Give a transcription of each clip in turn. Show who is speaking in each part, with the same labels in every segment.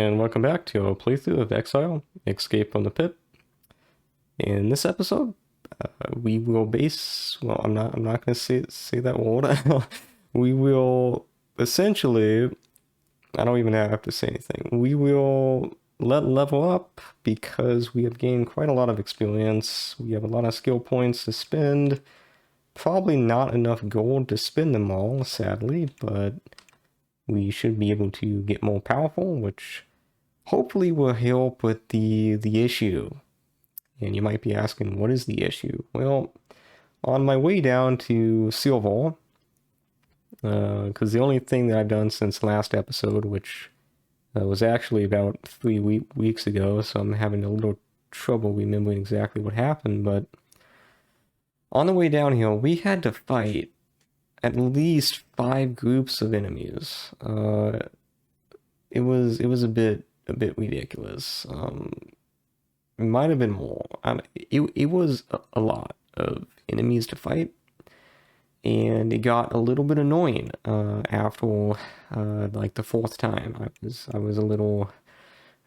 Speaker 1: and welcome back to a playthrough of Exile: Escape from the Pit. In this episode, we will well, I'm not going to say that word. We will essentially, I don't even have to say anything. We will level up because we have gained quite a lot of experience. We have a lot of skill points to spend. Probably not enough gold to spend them all, sadly, but we should be able to get more powerful, which hopefully will help with the issue. And you might be asking, what is the issue? Well, on my way down to Silver, because the only thing that I've done since last episode, which was actually about 3 weeks ago, so I'm having a little trouble remembering exactly what happened, but on the way down here, we had to fight at least 5 groups of enemies. It was a bit ridiculous. It might have been more. It was a lot of enemies to fight, and it got a little bit annoying after like the 4th time. I was a little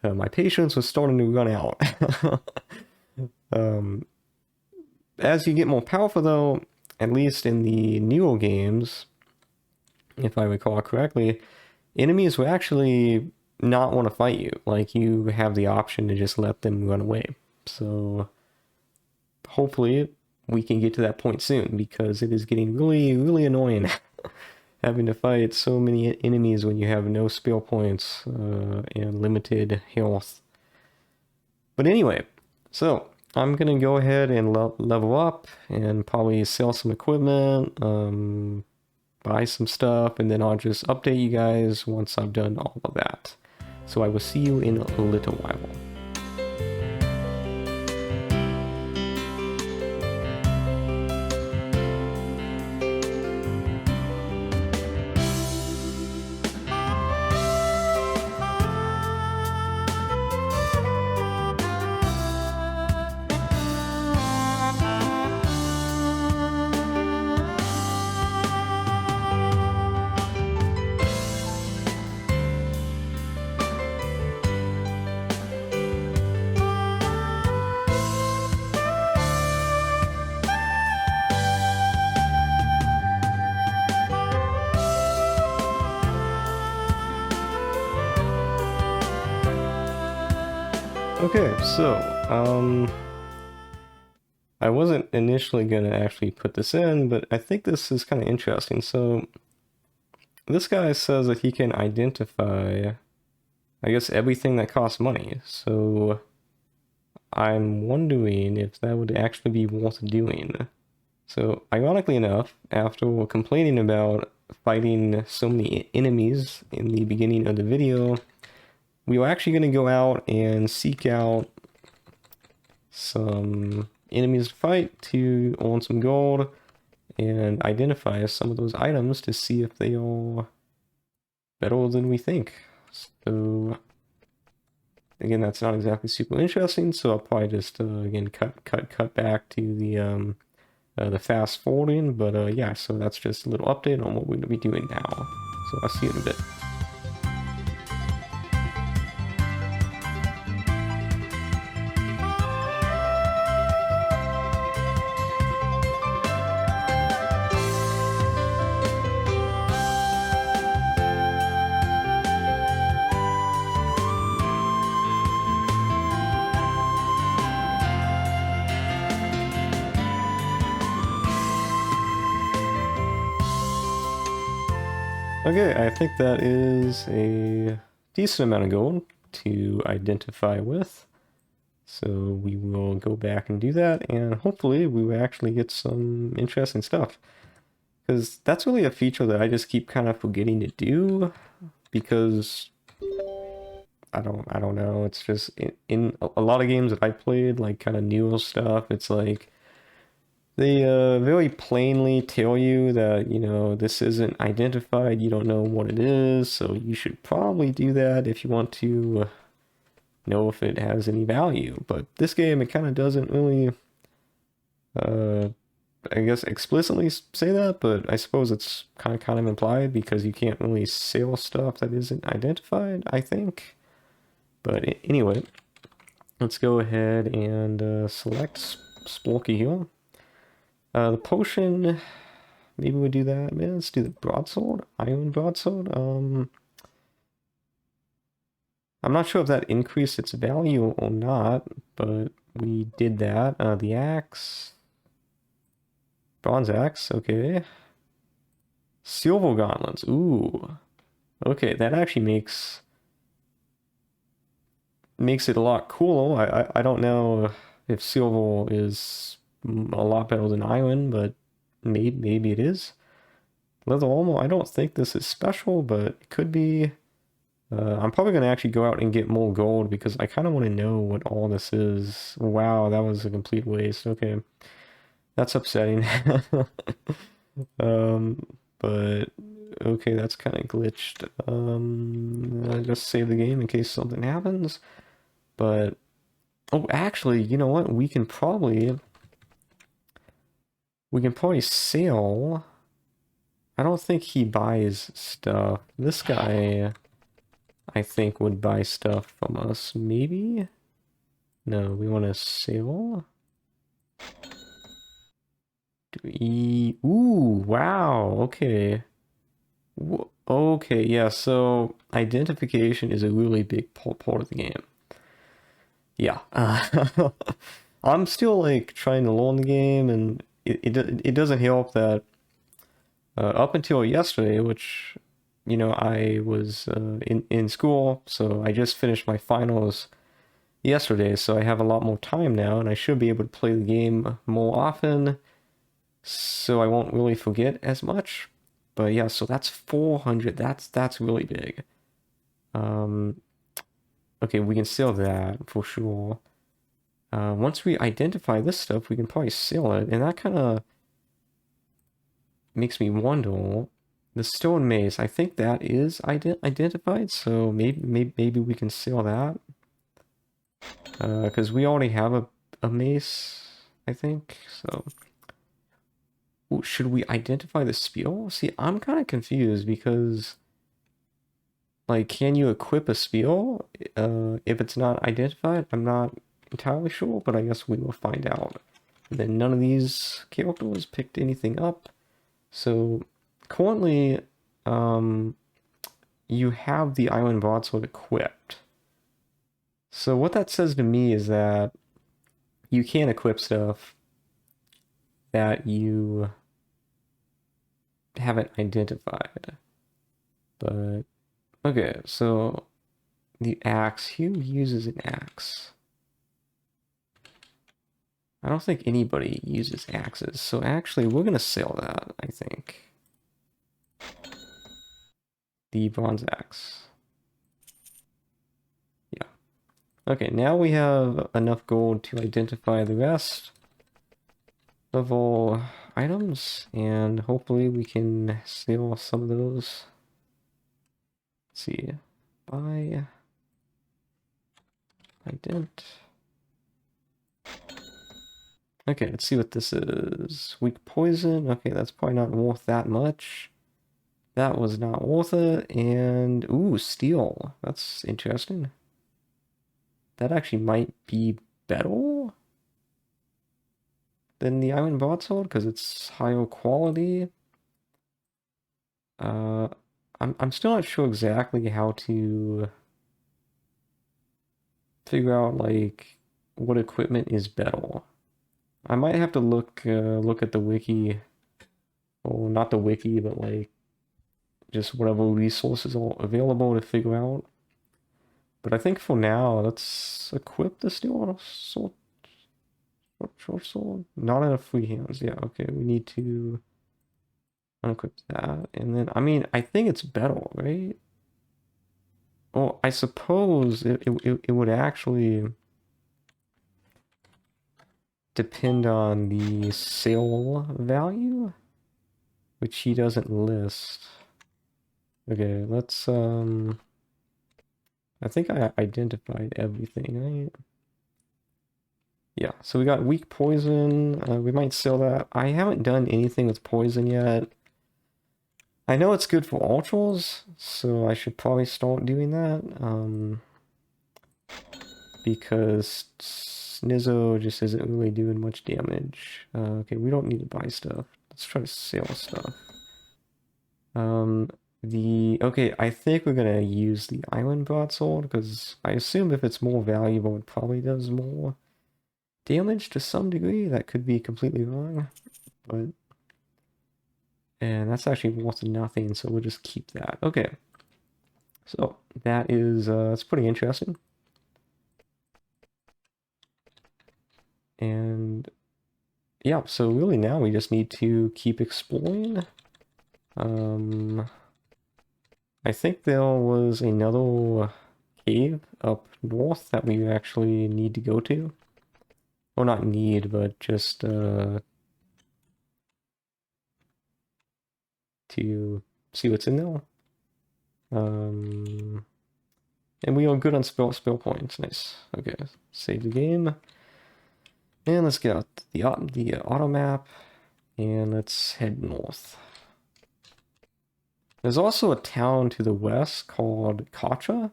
Speaker 1: my patience was starting to run out. As you get more powerful, though, at least in the newer games, if I recall correctly, enemies will actually not want to fight you. Like, you have the option to just let them run away. So hopefully we can get to that point soon, because it is getting really annoying having to fight so many enemies when you have no spell points and limited health. But anyway, so I'm gonna go ahead and level up and probably sell some equipment, buy some stuff, and then I'll just update you guys once I've done all of that. So I will see you in a little while. Okay, so, I wasn't initially gonna actually put this in, but I think this is kind of interesting. So, this guy says that he can identify, I guess, everything that costs money. So, I'm wondering if that would actually be worth doing. So, ironically enough, after complaining about fighting so many enemies in the beginning of the video, we were actually going to go out and seek out some enemies to fight to earn some gold and identify some of those items to see if they are better than we think. So again, that's not exactly super interesting, so I'll probably just again cut back to the fast forwarding. But yeah, so that's just a little update on what we're going to be doing now. So I'll see you in a bit. Okay, I think that is a decent amount of gold to identify with. So we will go back and do that, and hopefully we will actually get some interesting stuff. Because that's really a feature that I just keep kind of forgetting to do, because I don't know, it's just in a lot of games that I played, like kind of newer stuff, it's like they very plainly tell you that, you know, this isn't identified, you don't know what it is, so you should probably do that if you want to know if it has any value. But this game, it kind of doesn't really, I guess, explicitly say that, but I suppose it's kind of implied, because you can't really sell stuff that isn't identified, I think. But anyway, let's go ahead and select Spelunky Heal. The potion, maybe we do that. Man, let's do the broadsword, iron broadsword. I'm not sure if that increased its value or not, but we did that. The axe, bronze axe, okay. Silver gauntlets, ooh. Okay, that actually makes it a lot cooler. I don't know if silver is a lot better than iron, but maybe it is. Leather armor, I don't think this is special, but it could be. I'm probably going to actually go out and get more gold because I kind of want to know what all this is. Wow, that was a complete waste. Okay, that's upsetting. But okay, that's kind of glitched. I just save the game in case something happens. But oh, actually, you know what? We can probably sell. I don't think he buys stuff. This guy, I think, would buy stuff from us. Maybe? No, we want to sell. Ooh, wow. Okay. Okay, yeah, so identification is a really big part of the game. Yeah. I'm still like trying to learn the game, and it doesn't help that up until yesterday, which, you know, I was in school, so I just finished my finals yesterday, so I have a lot more time now, and I should be able to play the game more often, so I won't really forget as much. But yeah, so that's 400. That's really big. Okay, we can sell that for sure. Once we identify this stuff, we can probably sell it, and that kind of makes me wonder. The stone mace, I think that is identified, so maybe we can sell that. Because we already have a mace, I think, so. Ooh, should we identify the spear? See, I'm kind of confused because, like, can you equip a spear if it's not identified? I'm not entirely sure, but I guess we will find out. And then none of these characters picked anything up. So currently, you have the Iron Broadsword equipped. So what that says to me is that you can't equip stuff that you haven't identified. But okay, so the axe, who uses an axe? I don't think anybody uses axes, so actually we're gonna sell that, I think. The bronze axe. Yeah. Okay, now we have enough gold to identify the rest of all items, and hopefully we can sell some of those. Let's see. Buy. Ident. Okay, let's see what this is. Weak poison. Okay, that's probably not worth that much. That was not worth it. And, ooh, steel. That's interesting. That actually might be better than the iron broadsword because it's higher quality. I'm still not sure exactly how to figure out like what equipment is better. I might have to look at the wiki, or not the wiki, but like just whatever resources are available to figure out. But I think for now, let's equip the steel sword. Short sword? Not enough free hands. Yeah, okay, we need to unequip that. And then, I mean, I think it's better, right? Well, I suppose it would actually depend on the sale value, which he doesn't list. Okay, let's, I think I identified everything, right? Yeah, so we got weak poison. We might sell that. I haven't done anything with poison yet. I know it's good for ultras, so I should probably start doing that. because Snizzo just isn't really doing much damage. Okay, we don't need to buy stuff. Let's try to sell stuff. Okay, I think we're gonna use the Island Broadsword because I assume if it's more valuable, it probably does more damage to some degree. That could be completely wrong, but and that's actually worth nothing, so we'll just keep that. Okay, so that is that's pretty interesting. And yeah, so really now we just need to keep exploring. I think there was another cave up north that we actually need to go to. Well, not need, but just to see what's in there. And we are good on spell points. Nice. Okay, save the game. And let's get out the auto map, and let's head north. There's also a town to the west called Katra.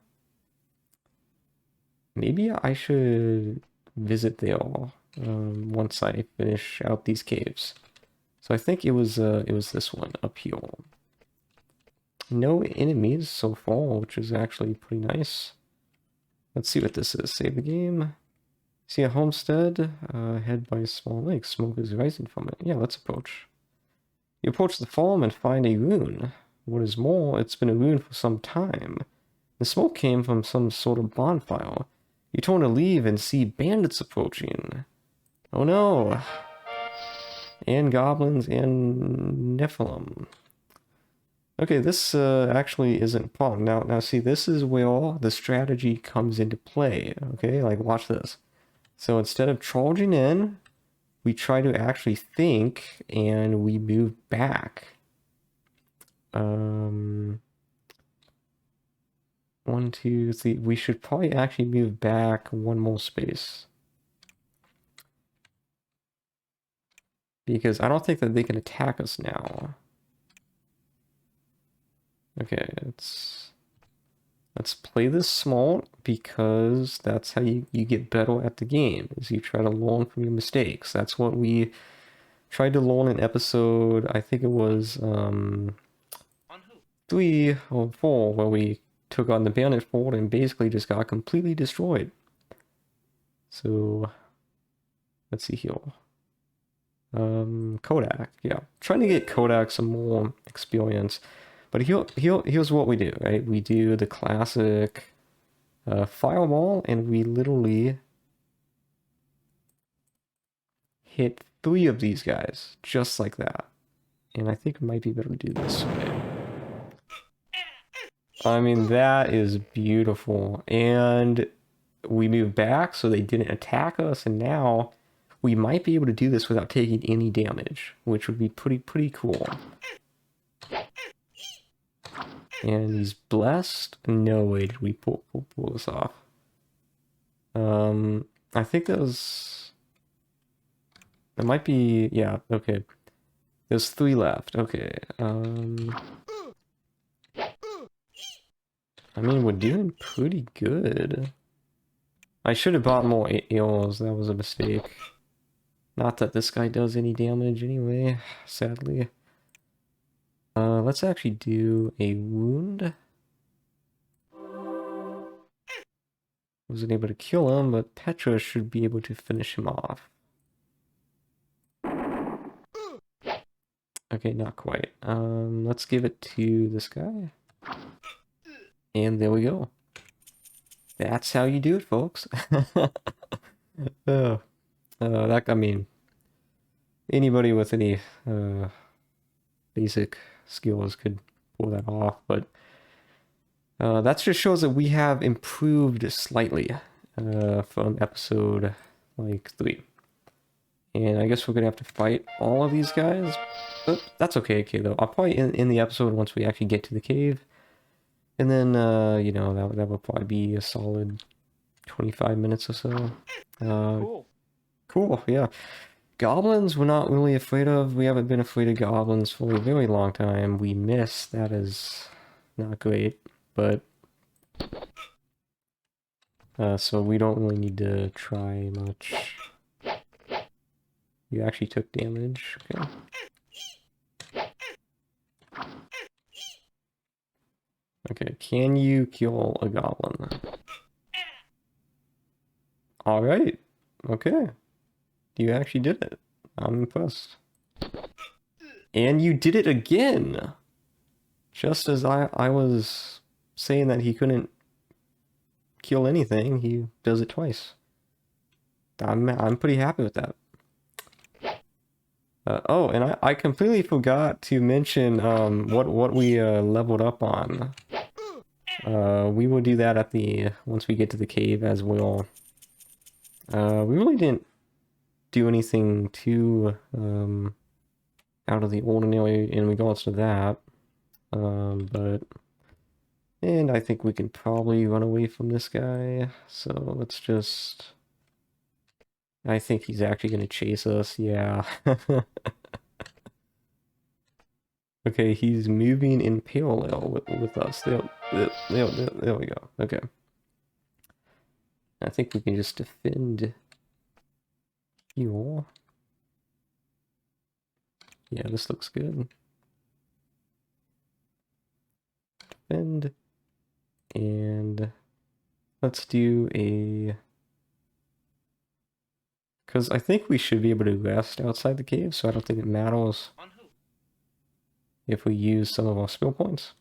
Speaker 1: Maybe I should visit there once I finish out these caves. So I think it was this one up here. No enemies so far, which is actually pretty nice. Let's see what this is. Save the game. See a homestead, head by a small lake. Smoke is rising from it. Yeah, let's approach. You approach the farm and find a rune. What is more, it's been a rune for some time. The smoke came from some sort of bonfire. You turn to leave and see bandits approaching. Oh no! And goblins and Nephilim. Okay, this actually isn't a problem. Now see, this is where the strategy comes into play. Okay, like watch this. So instead of charging in, we try to actually think and we move back. 1, 2, 3. We should probably actually move back one more space. Because I don't think that they can attack us now. Okay, let's play this smart because that's how you get better at the game, is you try to learn from your mistakes. That's what we tried to learn in episode, I think it was 3 or 4, where we took on the bandit fort and basically just got completely destroyed. So let's see here. Kodak, yeah. Trying to get Kodak some more experience. But here's what we do, right? We do the classic fireball, and we literally hit 3 of these guys, just like that. And I think it might be better to do this way. I mean, that is beautiful. And we moved back so they didn't attack us, and now we might be able to do this without taking any damage, which would be pretty cool. And he's blessed? No way did we pull this off. I think that might be, yeah, okay. There's 3 left, okay. I mean, we're doing pretty good. I should have bought more arrows, that was a mistake. Not that this guy does any damage anyway, sadly. Let's actually do a wound. Wasn't able to kill him, but Petra should be able to finish him off. Okay, not quite. Let's give it to this guy. And there we go. That's how you do it, folks. I mean, anybody with any basic skills could pull that off, but that just shows that we have improved slightly from episode like 3. And I guess we're gonna have to fight all of these guys, but that's okay though. I'll probably in the episode once we actually get to the cave, and then you know, that will probably be a solid 25 minutes or so. Cool, yeah. Goblins we're not really afraid of. We haven't been afraid of goblins for a very long time. We miss, that is not great, but So we don't really need to try much. You actually took damage, okay. Okay, can you kill a goblin? Alright, okay. You actually did it. I'm impressed. And you did it again! Just as I was saying that he couldn't kill anything, he does it twice. I'm pretty happy with that. Oh, and I completely forgot to mention what we leveled up on. We will do that at the once we get to the cave as well. We really didn't do anything too out of the ordinary in regards to that. But and I think we can probably run away from this guy. So let's just. I think he's actually gonna chase us. Yeah. Okay, he's moving in parallel with us. There we go. Okay. I think we can just defend you. Yeah, this looks good. Defend. And let's do a... Because I think we should be able to rest outside the cave, so I don't think it matters if we use some of our skill points.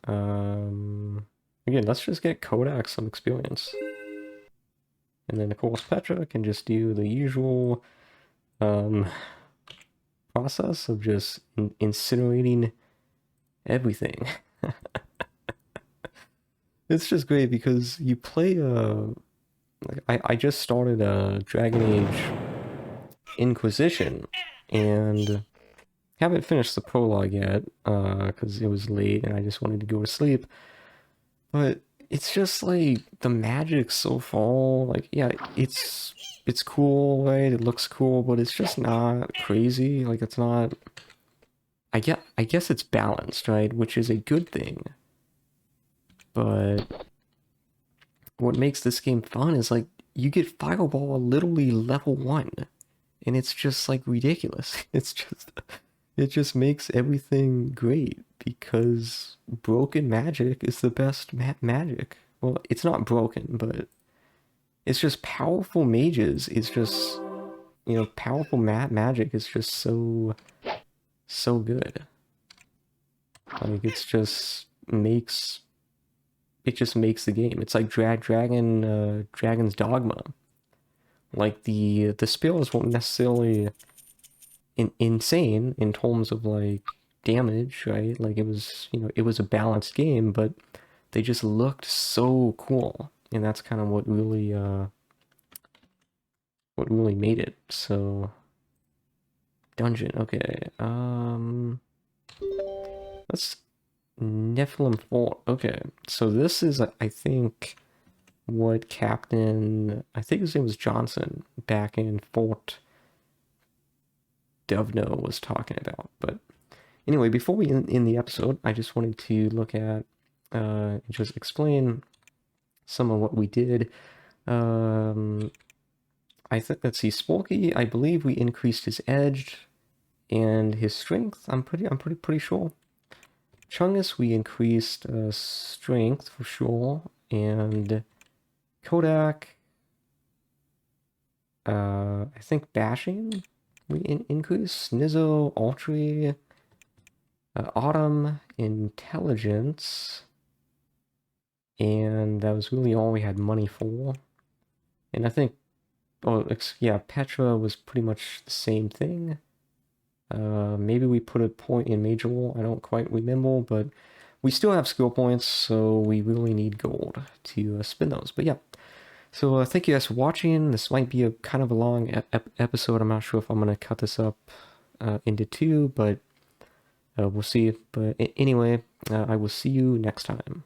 Speaker 1: Again, let's just get Kodak some experience. And then, of course, Petra can just do the usual process of just incinerating everything. It's just great because you play like I just started a Dragon Age Inquisition and haven't finished the prologue yet because it was late and I just wanted to go to sleep. But it's just like the magic so far, like yeah, it's cool, right? It looks cool, but it's just not crazy. Like it's not. I guess it's balanced, right? Which is a good thing. But what makes this game fun is like you get Fireball literally level 1, and it's just like ridiculous. It just makes everything great because broken magic is the best magic. Well, it's not broken, but it's just powerful mages. It's just, you know, powerful magic is just so good. Like it just makes the game. It's like Dragon's Dogma. Like the spells won't necessarily insane in terms of like damage, right? Like it was, you know, it was a balanced game, but they just looked so cool, and that's kind of what really made it. So dungeon, okay. Let's Nephilim Fort. Okay, so this is I think what Captain, I think his name was Johnson, back in Fort Dovno was talking about. But anyway, before we end the episode, I just wanted to look at just explain some of what we did. I think, let's see, Sporky, I believe we increased his edge and his strength. I'm pretty sure. Chungus, we increased strength for sure, and Kodak, I think bashing we increased. Nizzo, Altry, Autumn, intelligence, and that was really all we had money for. And I think, oh yeah, Petra was pretty much the same thing. Maybe we put a point in Major War, I don't quite remember, but we still have skill points, so we really need gold to spin those. But yeah, so thank you guys for watching. This might be a kind of a long episode. I'm not sure if I'm going to cut this up into 2, but we'll see. But anyway, I will see you next time.